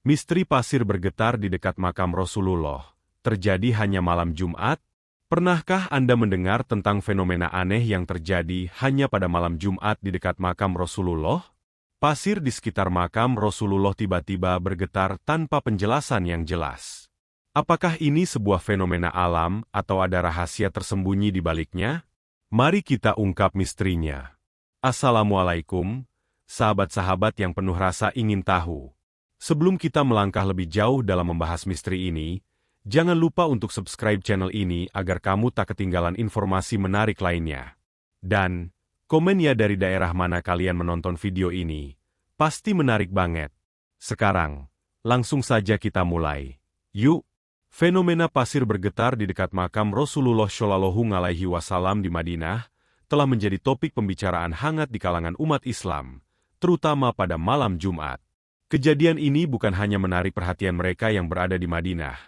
Misteri pasir bergetar di dekat makam Rasulullah terjadi hanya malam Jumat. Pernahkah Anda mendengar tentang fenomena aneh yang terjadi hanya pada malam Jumat di dekat makam Rasulullah? Pasir di sekitar makam Rasulullah tiba-tiba bergetar tanpa penjelasan yang jelas. Apakah ini sebuah fenomena alam atau ada rahasia tersembunyi di baliknya? Mari kita ungkap misterinya. Assalamualaikum, sahabat-sahabat yang penuh rasa ingin tahu. Sebelum kita melangkah lebih jauh dalam membahas misteri ini, jangan lupa untuk subscribe channel ini agar kamu tak ketinggalan informasi menarik lainnya. Dan, komen ya dari daerah mana kalian menonton video ini. Pasti menarik banget. Sekarang, langsung saja kita mulai. Yuk! Fenomena pasir bergetar di dekat makam Rasulullah Shallallahu Alaihi Wasallam di Madinah telah menjadi topik pembicaraan hangat di kalangan umat Islam, terutama pada malam Jumat. Kejadian ini bukan hanya menarik perhatian mereka yang berada di Madinah,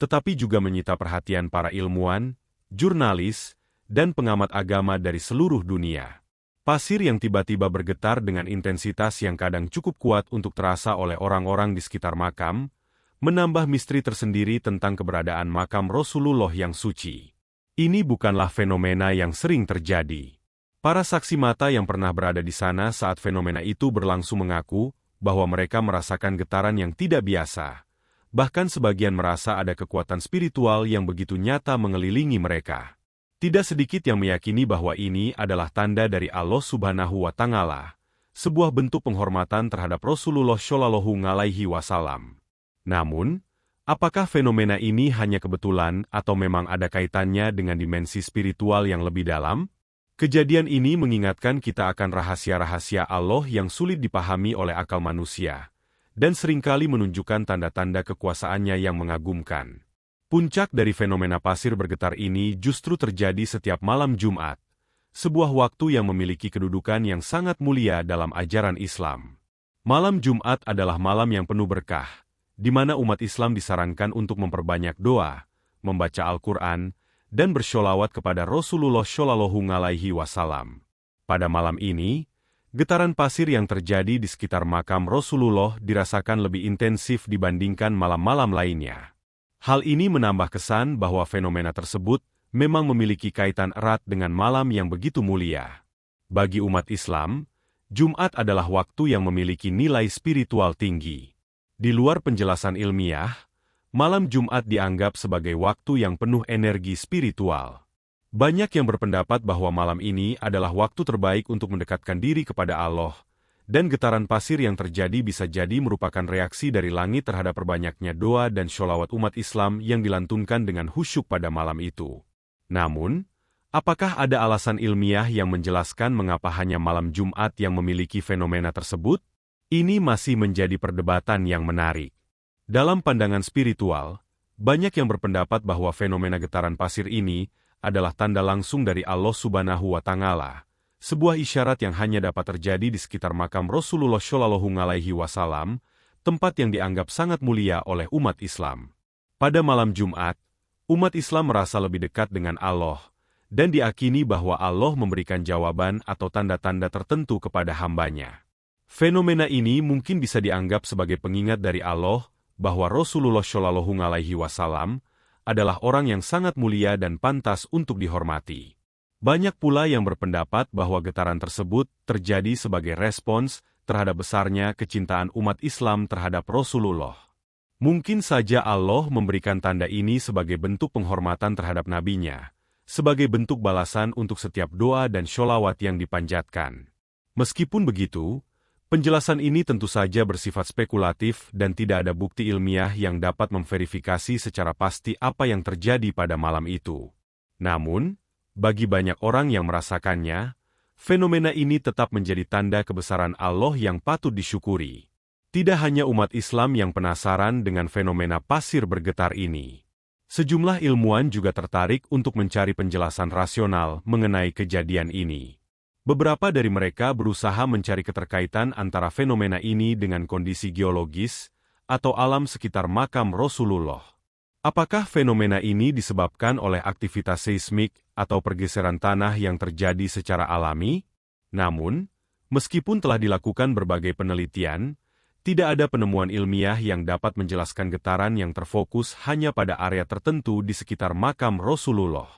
tetapi juga menyita perhatian para ilmuwan, jurnalis, dan pengamat agama dari seluruh dunia. Pasir yang tiba-tiba bergetar dengan intensitas yang kadang cukup kuat untuk terasa oleh orang-orang di sekitar makam, menambah misteri tersendiri tentang keberadaan makam Rasulullah yang suci. Ini bukanlah fenomena yang sering terjadi. Para saksi mata yang pernah berada di sana saat fenomena itu berlangsung mengaku bahwa mereka merasakan getaran yang tidak biasa. Bahkan sebagian merasa ada kekuatan spiritual yang begitu nyata mengelilingi mereka. Tidak sedikit yang meyakini bahwa ini adalah tanda dari Allah Subhanahu wa Ta'ala, sebuah bentuk penghormatan terhadap Rasulullah Shallallahu Alaihi Wasallam. Namun, apakah fenomena ini hanya kebetulan atau memang ada kaitannya dengan dimensi spiritual yang lebih dalam? Kejadian ini mengingatkan kita akan rahasia-rahasia Allah yang sulit dipahami oleh akal manusia, dan seringkali menunjukkan tanda-tanda kekuasaannya yang mengagumkan. Puncak dari fenomena pasir bergetar ini justru terjadi setiap malam Jumat, sebuah waktu yang memiliki kedudukan yang sangat mulia dalam ajaran Islam. Malam Jumat adalah malam yang penuh berkah, di mana umat Islam disarankan untuk memperbanyak doa, membaca Al-Quran, dan bersholawat kepada Rasulullah Shallallahu Alaihi Wasallam. Pada malam ini, getaran pasir yang terjadi di sekitar makam Rasulullah dirasakan lebih intensif dibandingkan malam-malam lainnya. Hal ini menambah kesan bahwa fenomena tersebut memang memiliki kaitan erat dengan malam yang begitu mulia. Bagi umat Islam, Jumat adalah waktu yang memiliki nilai spiritual tinggi. Di luar penjelasan ilmiah, malam Jumat dianggap sebagai waktu yang penuh energi spiritual. Banyak yang berpendapat bahwa malam ini adalah waktu terbaik untuk mendekatkan diri kepada Allah, dan getaran pasir yang terjadi bisa jadi merupakan reaksi dari langit terhadap perbanyaknya doa dan sholawat umat Islam yang dilantunkan dengan khusyuk pada malam itu. Namun, apakah ada alasan ilmiah yang menjelaskan mengapa hanya malam Jumat yang memiliki fenomena tersebut? Ini masih menjadi perdebatan yang menarik. Dalam pandangan spiritual, banyak yang berpendapat bahwa fenomena getaran pasir ini adalah tanda langsung dari Allah Subhanahu wa Ta'ala, sebuah isyarat yang hanya dapat terjadi di sekitar makam Rasulullah Shallallahu Alaihi Wasallam, tempat yang dianggap sangat mulia oleh umat Islam. Pada malam Jumat, umat Islam merasa lebih dekat dengan Allah, dan diakini bahwa Allah memberikan jawaban atau tanda-tanda tertentu kepada hambanya. Fenomena ini mungkin bisa dianggap sebagai pengingat dari Allah bahwa Rasulullah Shallallahu Alaihi Wasallam adalah orang yang sangat mulia dan pantas untuk dihormati. Banyak pula yang berpendapat bahwa getaran tersebut terjadi sebagai respons terhadap besarnya kecintaan umat Islam terhadap Rasulullah. Mungkin saja Allah memberikan tanda ini sebagai bentuk penghormatan terhadap nabinya, sebagai bentuk balasan untuk setiap doa dan sholawat yang dipanjatkan. Meskipun begitu, penjelasan ini tentu saja bersifat spekulatif dan tidak ada bukti ilmiah yang dapat memverifikasi secara pasti apa yang terjadi pada malam itu. Namun, bagi banyak orang yang merasakannya, fenomena ini tetap menjadi tanda kebesaran Allah yang patut disyukuri. Tidak hanya umat Islam yang penasaran dengan fenomena pasir bergetar ini. Sejumlah ilmuwan juga tertarik untuk mencari penjelasan rasional mengenai kejadian ini. Beberapa dari mereka berusaha mencari keterkaitan antara fenomena ini dengan kondisi geologis atau alam sekitar makam Rasulullah. Apakah fenomena ini disebabkan oleh aktivitas seismik atau pergeseran tanah yang terjadi secara alami? Namun, meskipun telah dilakukan berbagai penelitian, Tidak ada penemuan ilmiah yang dapat menjelaskan getaran yang terfokus hanya pada area tertentu di sekitar makam Rasulullah.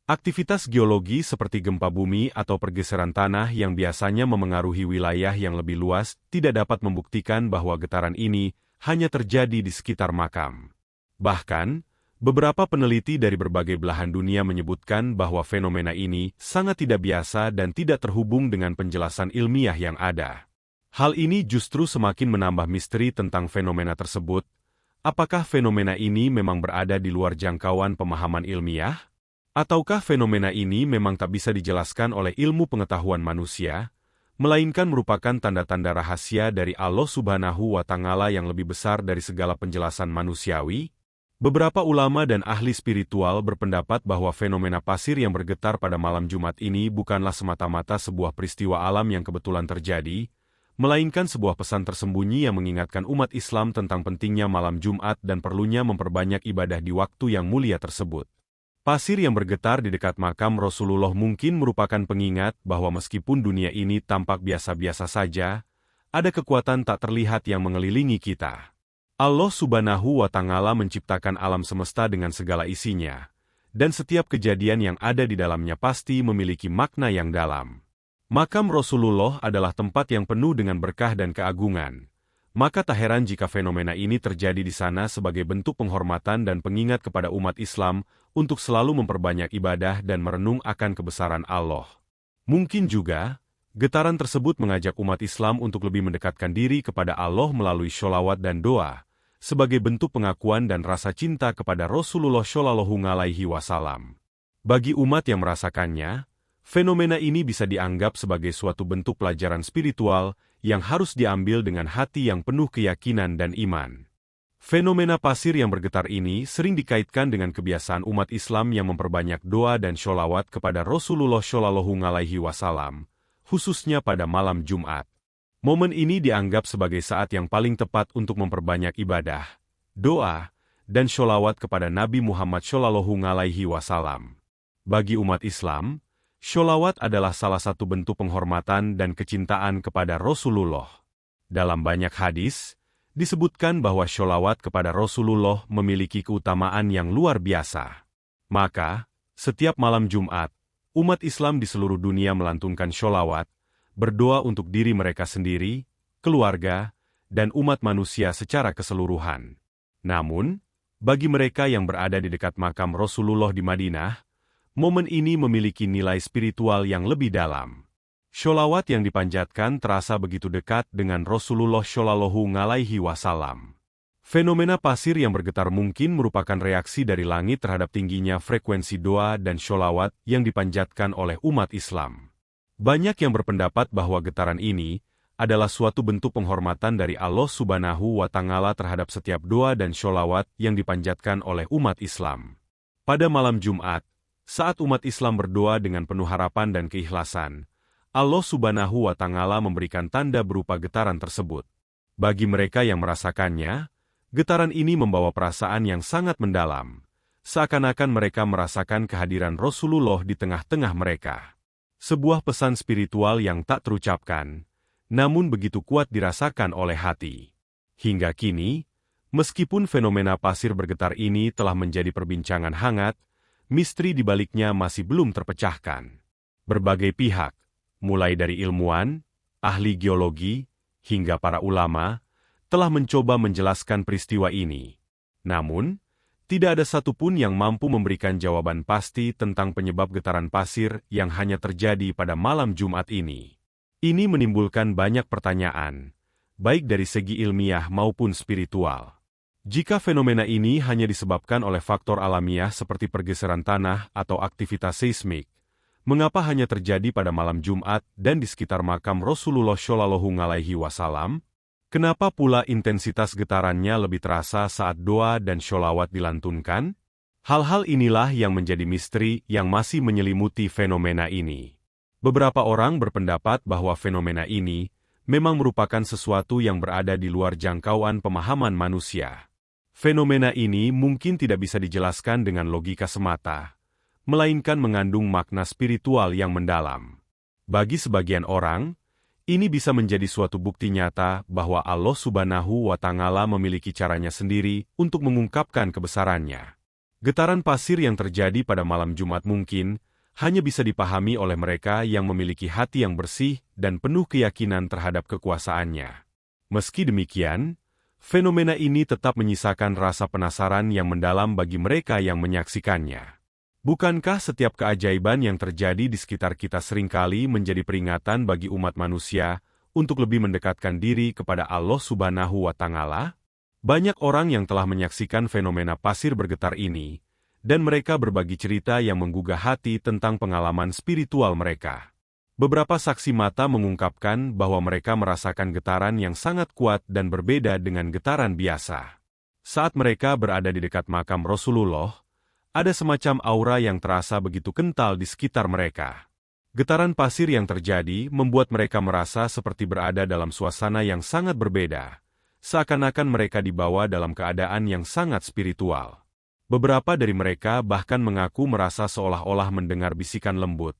Aktivitas geologi seperti gempa bumi atau pergeseran tanah yang biasanya memengaruhi wilayah yang lebih luas tidak dapat membuktikan bahwa getaran ini hanya terjadi di sekitar makam. Bahkan, beberapa peneliti dari berbagai belahan dunia menyebutkan bahwa fenomena ini sangat tidak biasa dan tidak terhubung dengan penjelasan ilmiah yang ada. Hal ini justru semakin menambah misteri tentang fenomena tersebut. Apakah fenomena ini memang berada di luar jangkauan pemahaman ilmiah? Ataukah fenomena ini memang tak bisa dijelaskan oleh ilmu pengetahuan manusia, melainkan merupakan tanda-tanda rahasia dari Allah Subhanahu wa Ta'ala yang lebih besar dari segala penjelasan manusiawi? Beberapa ulama dan ahli spiritual berpendapat bahwa fenomena pasir yang bergetar pada malam Jumat ini bukanlah semata-mata sebuah peristiwa alam yang kebetulan terjadi, melainkan sebuah pesan tersembunyi yang mengingatkan umat Islam tentang pentingnya malam Jumat dan perlunya memperbanyak ibadah di waktu yang mulia tersebut. Pasir yang bergetar di dekat makam Rasulullah mungkin merupakan pengingat bahwa meskipun dunia ini tampak biasa-biasa saja, ada kekuatan tak terlihat yang mengelilingi kita. Allah Subhanahu wa Ta'ala menciptakan alam semesta dengan segala isinya, dan setiap kejadian yang ada di dalamnya pasti memiliki makna yang dalam. Makam Rasulullah adalah tempat yang penuh dengan berkah dan keagungan. Maka tak heran jika fenomena ini terjadi di sana sebagai bentuk penghormatan dan pengingat kepada umat Islam untuk selalu memperbanyak ibadah dan merenung akan kebesaran Allah. Mungkin juga, getaran tersebut mengajak umat Islam untuk lebih mendekatkan diri kepada Allah melalui sholawat dan doa, sebagai bentuk pengakuan dan rasa cinta kepada Rasulullah Shallallahu Alaihi Wasallam. Bagi umat yang merasakannya, fenomena ini bisa dianggap sebagai suatu bentuk pelajaran spiritual yang harus diambil dengan hati yang penuh keyakinan dan iman. Fenomena pasir yang bergetar ini sering dikaitkan dengan kebiasaan umat Islam yang memperbanyak doa dan sholawat kepada Rasulullah Shallallahu Alaihi Wasallam, khususnya pada malam Jumat. Momen ini dianggap sebagai saat yang paling tepat untuk memperbanyak ibadah, doa, dan sholawat kepada Nabi Muhammad Shallallahu Alaihi Wasallam. Bagi umat Islam, sholawat adalah salah satu bentuk penghormatan dan kecintaan kepada Rasulullah. Dalam banyak hadis, disebutkan bahwa sholawat kepada Rasulullah memiliki keutamaan yang luar biasa. Maka, setiap malam Jumat, umat Islam di seluruh dunia melantunkan sholawat, berdoa untuk diri mereka sendiri, keluarga, dan umat manusia secara keseluruhan. Namun, bagi mereka yang berada di dekat makam Rasulullah di Madinah, momen ini memiliki nilai spiritual yang lebih dalam. Sholawat yang dipanjatkan terasa begitu dekat dengan Rasulullah Shallallahu Alaihi Wasallam. Fenomena pasir yang bergetar mungkin merupakan reaksi dari langit terhadap tingginya frekuensi doa dan sholawat yang dipanjatkan oleh umat Islam. Banyak yang berpendapat bahwa getaran ini adalah suatu bentuk penghormatan dari Allah Subhanahu wa Ta'ala terhadap setiap doa dan sholawat yang dipanjatkan oleh umat Islam. Pada malam Jumat, saat umat Islam berdoa dengan penuh harapan dan keikhlasan, Allah Subhanahu wa Ta'ala memberikan tanda berupa getaran tersebut. Bagi mereka yang merasakannya, getaran ini membawa perasaan yang sangat mendalam, seakan-akan mereka merasakan kehadiran Rasulullah di tengah-tengah mereka. Sebuah pesan spiritual yang tak terucapkan, namun begitu kuat dirasakan oleh hati. Hingga kini, meskipun fenomena pasir bergetar ini telah menjadi perbincangan hangat, misteri di baliknya masih belum terpecahkan. Berbagai pihak, mulai dari ilmuwan, ahli geologi, hingga para ulama, telah mencoba menjelaskan peristiwa ini. Namun, tidak ada satupun yang mampu memberikan jawaban pasti tentang penyebab getaran pasir yang hanya terjadi pada malam Jumat ini. Ini menimbulkan banyak pertanyaan, baik dari segi ilmiah maupun spiritual. Jika fenomena ini hanya disebabkan oleh faktor alamiah seperti pergeseran tanah atau aktivitas seismik, mengapa hanya terjadi pada malam Jumat dan di sekitar makam Rasulullah Shallallahu Alaihi Wasallam? Kenapa pula intensitas getarannya lebih terasa saat doa dan sholawat dilantunkan? Hal-hal inilah yang menjadi misteri yang masih menyelimuti fenomena ini. Beberapa orang berpendapat bahwa fenomena ini memang merupakan sesuatu yang berada di luar jangkauan pemahaman manusia. Fenomena ini mungkin tidak bisa dijelaskan dengan logika semata, melainkan mengandung makna spiritual yang mendalam. Bagi sebagian orang, Ini bisa menjadi suatu bukti nyata bahwa Allah Subhanahu wa Ta'ala memiliki caranya sendiri untuk mengungkapkan kebesarannya. Getaran pasir yang terjadi pada malam Jumat mungkin hanya bisa dipahami oleh mereka yang memiliki hati yang bersih dan penuh keyakinan terhadap kekuasaannya. Meski demikian, fenomena ini tetap menyisakan rasa penasaran yang mendalam bagi mereka yang menyaksikannya. Bukankah setiap keajaiban yang terjadi di sekitar kita seringkali menjadi peringatan bagi umat manusia untuk lebih mendekatkan diri kepada Allah Subhanahu wa Ta'ala? Banyak orang yang telah menyaksikan fenomena pasir bergetar ini, dan mereka berbagi cerita yang menggugah hati tentang pengalaman spiritual mereka. Beberapa saksi mata mengungkapkan bahwa mereka merasakan getaran yang sangat kuat dan berbeda dengan getaran biasa. Saat mereka berada di dekat makam Rasulullah, ada semacam aura yang terasa begitu kental di sekitar mereka. Getaran pasir yang terjadi membuat mereka merasa seperti berada dalam suasana yang sangat berbeda, seakan-akan mereka dibawa dalam keadaan yang sangat spiritual. Beberapa dari mereka bahkan mengaku merasa seolah-olah mendengar bisikan lembut,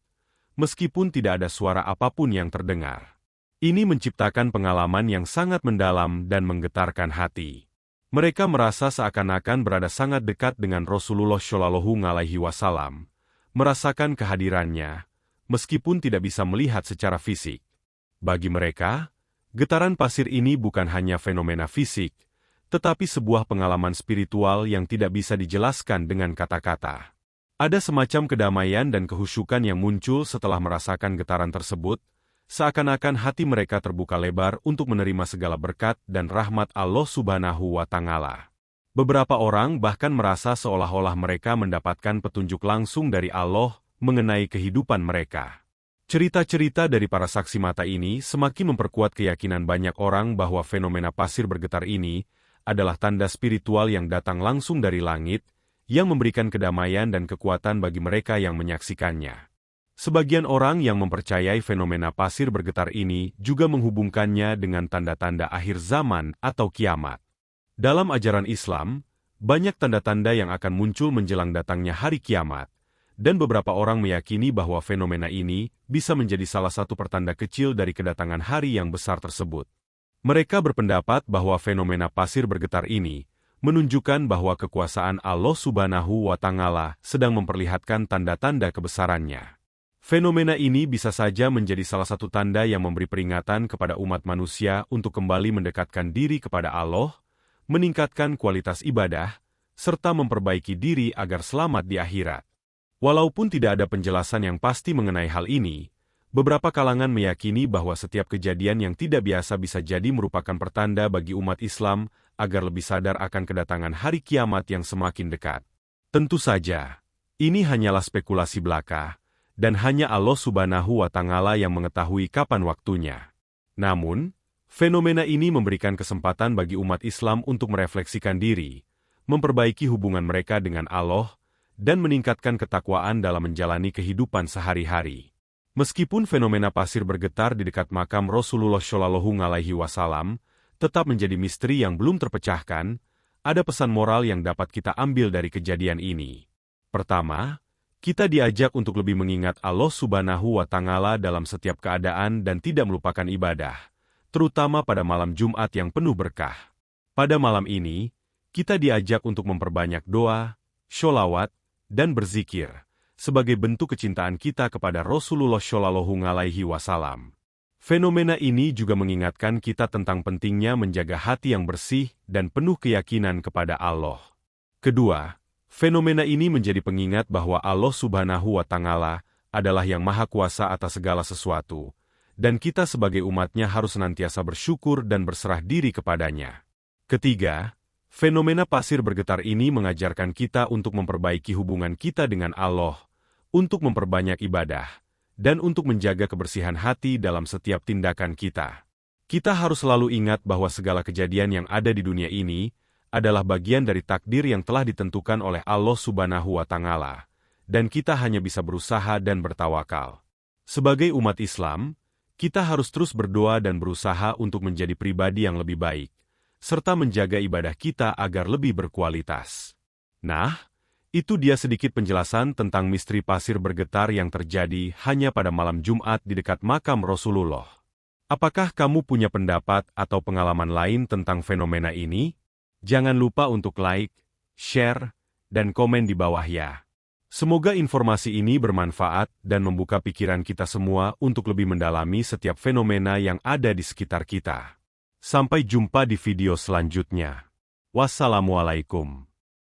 meskipun tidak ada suara apapun yang terdengar. Ini menciptakan pengalaman yang sangat mendalam dan menggetarkan hati. Mereka merasa seakan-akan berada sangat dekat dengan Rasulullah Shallallahu Alaihi Wasallam, merasakan kehadirannya, meskipun tidak bisa melihat secara fisik. Bagi mereka, getaran pasir ini bukan hanya fenomena fisik, tetapi sebuah pengalaman spiritual yang tidak bisa dijelaskan dengan kata-kata. Ada semacam kedamaian dan kehusyukan yang muncul setelah merasakan getaran tersebut, seakan-akan hati mereka terbuka lebar untuk menerima segala berkat dan rahmat Allah Subhanahu wa Ta'ala. Beberapa orang bahkan merasa seolah-olah mereka mendapatkan petunjuk langsung dari Allah mengenai kehidupan mereka. Cerita-cerita dari para saksi mata ini semakin memperkuat keyakinan banyak orang bahwa fenomena pasir bergetar ini adalah tanda spiritual yang datang langsung dari langit, yang memberikan kedamaian dan kekuatan bagi mereka yang menyaksikannya. Sebagian orang yang mempercayai fenomena pasir bergetar ini juga menghubungkannya dengan tanda-tanda akhir zaman atau kiamat. Dalam ajaran Islam, banyak tanda-tanda yang akan muncul menjelang datangnya hari kiamat, dan beberapa orang meyakini bahwa fenomena ini bisa menjadi salah satu pertanda kecil dari kedatangan hari yang besar tersebut. Mereka berpendapat bahwa fenomena pasir bergetar ini menunjukkan bahwa kekuasaan Allah Subhanahu wa Ta'ala sedang memperlihatkan tanda-tanda kebesarannya. Fenomena ini bisa saja menjadi salah satu tanda yang memberi peringatan kepada umat manusia untuk kembali mendekatkan diri kepada Allah, meningkatkan kualitas ibadah, serta memperbaiki diri agar selamat di akhirat. Walaupun tidak ada penjelasan yang pasti mengenai hal ini, beberapa kalangan meyakini bahwa setiap kejadian yang tidak biasa bisa jadi merupakan pertanda bagi umat Islam agar lebih sadar akan kedatangan hari kiamat yang semakin dekat. Tentu saja, ini hanyalah spekulasi belaka, dan hanya Allah Subhanahu wa Ta'ala yang mengetahui kapan waktunya. Namun, fenomena ini memberikan kesempatan bagi umat Islam untuk merefleksikan diri, memperbaiki hubungan mereka dengan Allah, dan meningkatkan ketakwaan dalam menjalani kehidupan sehari-hari. Meskipun fenomena pasir bergetar di dekat makam Rasulullah Shallallahu Alaihi Wasallam tetap menjadi misteri yang belum terpecahkan, ada pesan moral yang dapat kita ambil dari kejadian ini. Pertama, kita diajak untuk lebih mengingat Allah Subhanahu wa Ta'ala dalam setiap keadaan dan tidak melupakan ibadah, terutama pada malam Jumat yang penuh berkah. Pada malam ini, kita diajak untuk memperbanyak doa, sholawat, dan berzikir, sebagai bentuk kecintaan kita kepada Rasulullah Shallallahu Alaihi Wasallam. Fenomena ini juga mengingatkan kita tentang pentingnya menjaga hati yang bersih dan penuh keyakinan kepada Allah. Kedua, fenomena ini menjadi pengingat bahwa Allah Subhanahu wa Ta'ala adalah yang maha kuasa atas segala sesuatu, dan kita sebagai umatnya harus senantiasa bersyukur dan berserah diri kepadanya. Ketiga, fenomena pasir bergetar ini mengajarkan kita untuk memperbaiki hubungan kita dengan Allah, untuk memperbanyak ibadah, dan untuk menjaga kebersihan hati dalam setiap tindakan kita. Kita harus selalu ingat bahwa segala kejadian yang ada di dunia ini adalah bagian dari takdir yang telah ditentukan oleh Allah Subhanahu wa Ta'ala, dan kita hanya bisa berusaha dan bertawakal. Sebagai umat Islam, kita harus terus berdoa dan berusaha untuk menjadi pribadi yang lebih baik, serta menjaga ibadah kita agar lebih berkualitas. Nah, itu dia sedikit penjelasan tentang misteri pasir bergetar yang terjadi hanya pada malam Jumat di dekat makam Rasulullah. Apakah kamu punya pendapat atau pengalaman lain tentang fenomena ini? Jangan lupa untuk like, share, dan komen di bawah ya. Semoga informasi ini bermanfaat dan membuka pikiran kita semua untuk lebih mendalami setiap fenomena yang ada di sekitar kita. Sampai jumpa di video selanjutnya. Wassalamualaikum.